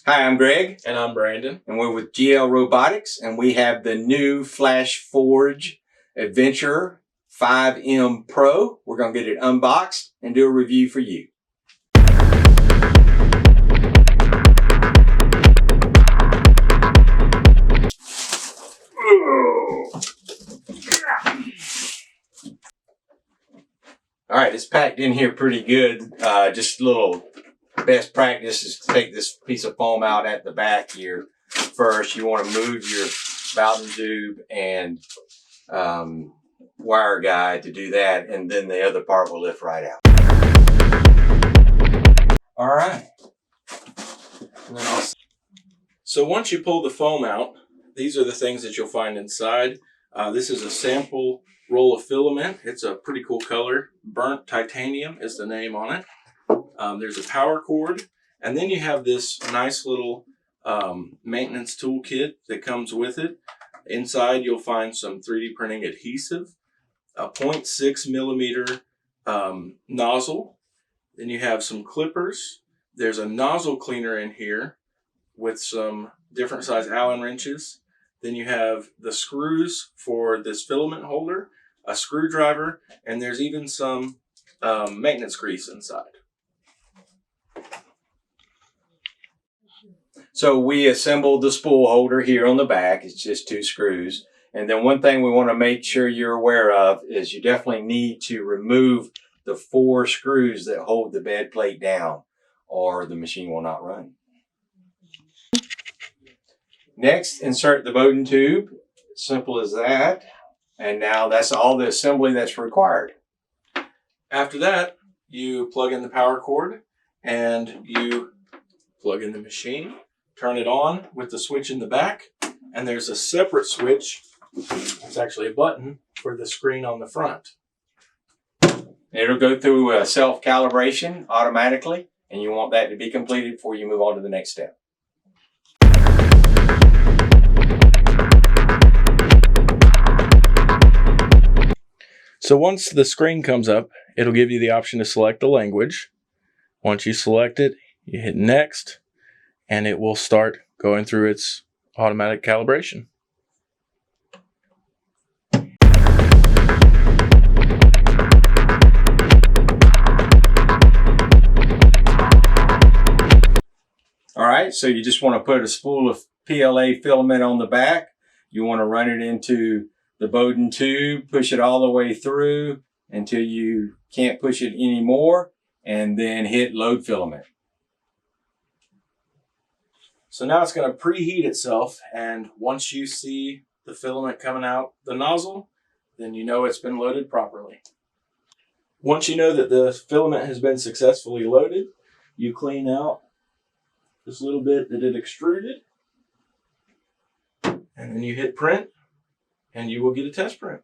Hi, I'm Greg. And I'm Brandon. And we're with GL Robotics, and we have the new FlashForge Adventure 5M Pro. We're going to get it unboxed and do a review for you. All right, it's packed in here pretty good. Just a little best practice is to take this piece of foam out at the back here first. You want to move your Bowden tube and wire guide to do that, and then the other part will lift right out. All right. So once you pull the foam out, these are the things that you'll find inside. This is a sample roll of filament. It's a pretty cool color. Burnt titanium is the name on it. There's a power cord, and then you have this nice little maintenance toolkit that comes with it. Inside you'll find some 3D printing adhesive, a 0.6 millimeter nozzle. Then you have some clippers. There's a nozzle cleaner in here with some different size Allen wrenches. Then you have the screws for this filament holder, a screwdriver, and there's even some maintenance grease inside. So we assembled the spool holder here on the back. It's just 2 screws. And then one thing we want to make sure you're aware of is you definitely need to remove the 4 screws that hold the bed plate down, or the machine will not run. Next, insert the Bowden tube. Simple as that. And now that's all the assembly that's required. After that, you plug in the power cord and you plug in the machine, turn it on with the switch in the back, and there's a separate switch. It's actually a button for the screen on the front. It'll go through self-calibration automatically, and you want that to be completed before you move on to the next step. So once the screen comes up, it'll give you the option to select the language. Once you select it, you hit next, and it will start going through its automatic calibration. All right, so you just want to put a spool of PLA filament on the back. You want to run it into the Bowden tube, push it all the way through until you can't push it anymore, and then hit load filament. So now it's going to preheat itself, and once you see the filament coming out the nozzle, then you know it's been loaded properly. Once you know that the filament has been successfully loaded, you clean out this little bit that it extruded, and then you hit print, and you will get a test print.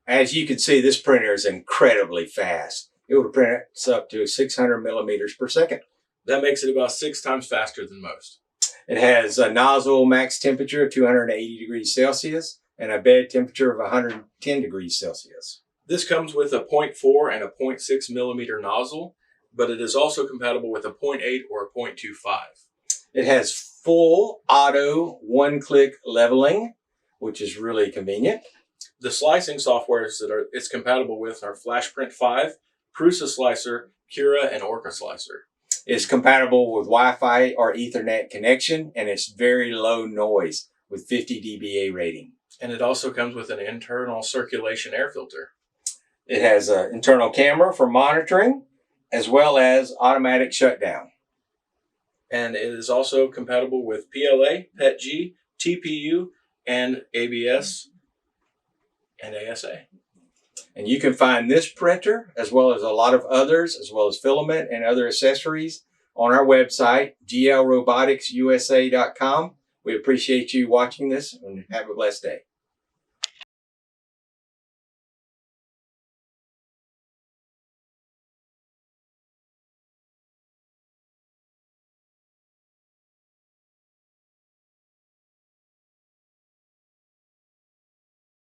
As you can see, this printer is incredibly fast. It will print up to 600 millimeters per second. That makes it about 6 times faster than most. It has a nozzle max temperature of 280 degrees Celsius and a bed temperature of 110 degrees Celsius. This comes with a 0.4 and a 0.6 millimeter nozzle, but it is also compatible with a 0.8 or a 0.25. It has full auto one-click leveling, which is really convenient. The slicing softwares that it's compatible with are FlashPrint 5, Prusa Slicer, Cura, and Orca Slicer. It's compatible with Wi-Fi or Ethernet connection, and it's very low noise with 50 dBA rating. And it also comes with an internal circulation air filter. It has an internal camera for monitoring, as well as automatic shutdown. And it is also compatible with PLA, PETG, TPU, and ABS and ASA. And you can find this printer, as well as a lot of others, as well as filament and other accessories, on our website, glroboticsusa.com. We appreciate you watching this, and have a blessed day.